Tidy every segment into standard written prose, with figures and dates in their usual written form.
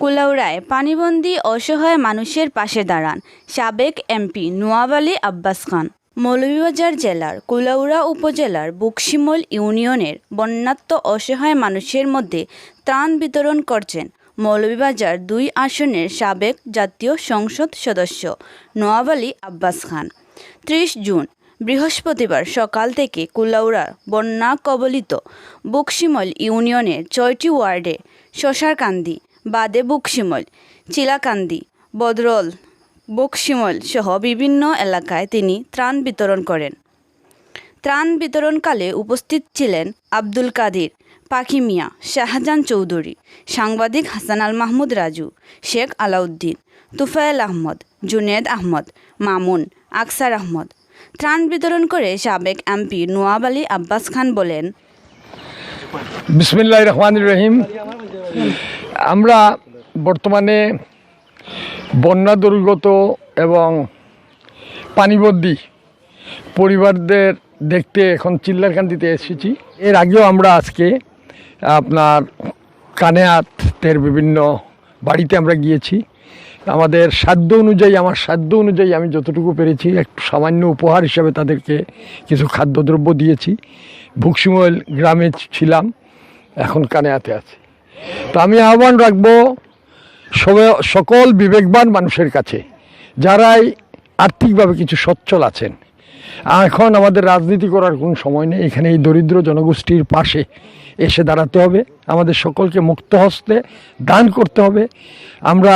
কুলাউড়ায় পানিবন্দী অসহায় মানুষের পাশে দাঁড়ান সাবেক এমপি নওয়াব আলী আব্বাস খান। মৌলভীবাজার জেলার কুলাউড়া উপজেলার বুকশিমল ইউনিয়নের বন্যাত্ম অসহায় মানুষের মধ্যে ত্রাণ বিতরণ করছেন মৌলভীবাজার ২ আসনের সাবেক জাতীয় সংসদ সদস্য নওয়াব আলী আব্বাস খান। ৩০ জুন বৃহস্পতিবার সকাল থেকে কুলাউড়ার বন্যা কবলিত বুকশিমল ইউনিয়নের ৬টি ওয়ার্ডে শশারকান্দি, বাদে বুকশিমল, চিলাকান্দি, বদরল, বুকশিমল সহ বিভিন্ন এলাকায় তিনি ত্রাণ বিতরণ করেন। ত্রাণ বিতরণকালে উপস্থিত ছিলেন আব্দুল কাদির, পাখি মিয়া, শাহজাহান চৌধুরী, সাংবাদিক হাসান আল মাহমুদ রাজু, শেখ আলাউদ্দিন, তুফায়েল আহমদ, জুনেদ আহমদ, মামুন, আকসার আহমদ। ত্রাণ বিতরণ করে সাবেক এমপি নওয়াব আলী আব্বাস খান বলেন, বিসমিল্লাহির রহমানির রহিম। আমরা বর্তমানে বন্যা দুর্গত এবং পানিবন্দী পরিবারদের দেখতে এখন চিল্লারকান্দিতে এসেছি। এর আগেও আমরা আজকে আপনার কানেয়াতের বিভিন্ন বাড়িতে আমরা গিয়েছি। আমাদের সাধ্য অনুযায়ী, আমার সাধ্য অনুযায়ী আমি যতটুকু পেরেছি একটু সামান্য উপহার হিসাবে তাদেরকে কিছু খাদ্যদ্রব্য দিয়েছি। বুকশিমল গ্রামে ছিলাম, এখন কানেয়াতে আছি। তো আমি আহ্বান রাখবো সকল বিবেকবান মানুষের কাছে, যারাই আর্থিকভাবে কিছু সচ্ছল আছেন। এখন আমাদের রাজনীতি করার কোনো সময় নেই, এখানে এই দরিদ্র জনগোষ্ঠীর পাশে এসে দাঁড়াতে হবে। আমাদের সকলকে মুক্ত হস্তে দান করতে হবে। আমরা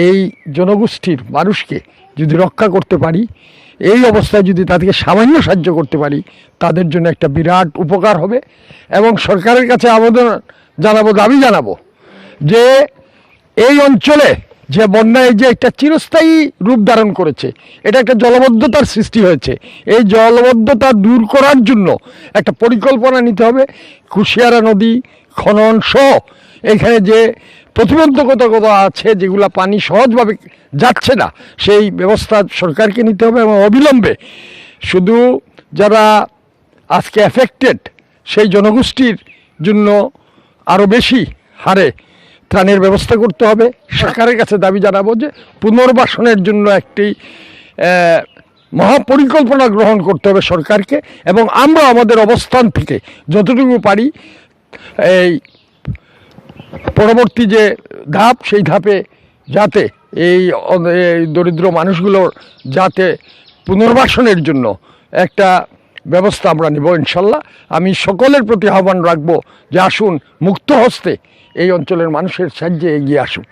এই জনগোষ্ঠীর মানুষকে যদি রক্ষা করতে পারি, এই অবস্থায় যদি তাদেরকে সামান্য সাহায্য করতে পারি, তাদের জন্য একটা বিরাট উপকার হবে। এবং সরকারের কাছে আবেদন জানাবো, দাবি জানাবো যে এই অঞ্চলে যে বন্যায় যে একটা চিরস্থায়ী রূপ ধারণ করেছে, এটা একটা জলবদ্ধতার সৃষ্টি হয়েছে। এই জলবদ্ধতা দূর করার জন্য একটা পরিকল্পনা নিতে হবে। কুশিয়ারা নদী খনন সহ এখানে যে প্রতিবন্ধকতা আছে, যেগুলো পানি সহজভাবে যাচ্ছে না, সেই ব্যবস্থা সরকারকে নিতে হবে। এবং অবিলম্বে শুধু যারা আজকে এফেক্টেড সেই জনগোষ্ঠীর জন্য আরও বেশি হারে ত্রাণের ব্যবস্থা করতে হবে। সরকারের কাছে দাবি জানাবো যে পুনর্বাসনের জন্য একটি মহাপরিকল্পনা গ্রহণ করতে হবে সরকারকে। এবং আমরা আমাদের অবস্থান থেকে যতটুকু পারি এই পরবর্তী যে ধাপ, সেই ধাপে যাতে এই দরিদ্র মানুষগুলোর যাতে পুনর্বাসনের জন্য একটা ব্যবস্থা আমরা নিব ইনশাল্লাহ। আমি সকলের প্রতি আহ্বান রাখবো যে আসুন মুক্ত হস্তে এই অঞ্চলের মানুষের সাহায্যে এগিয়ে আসুন।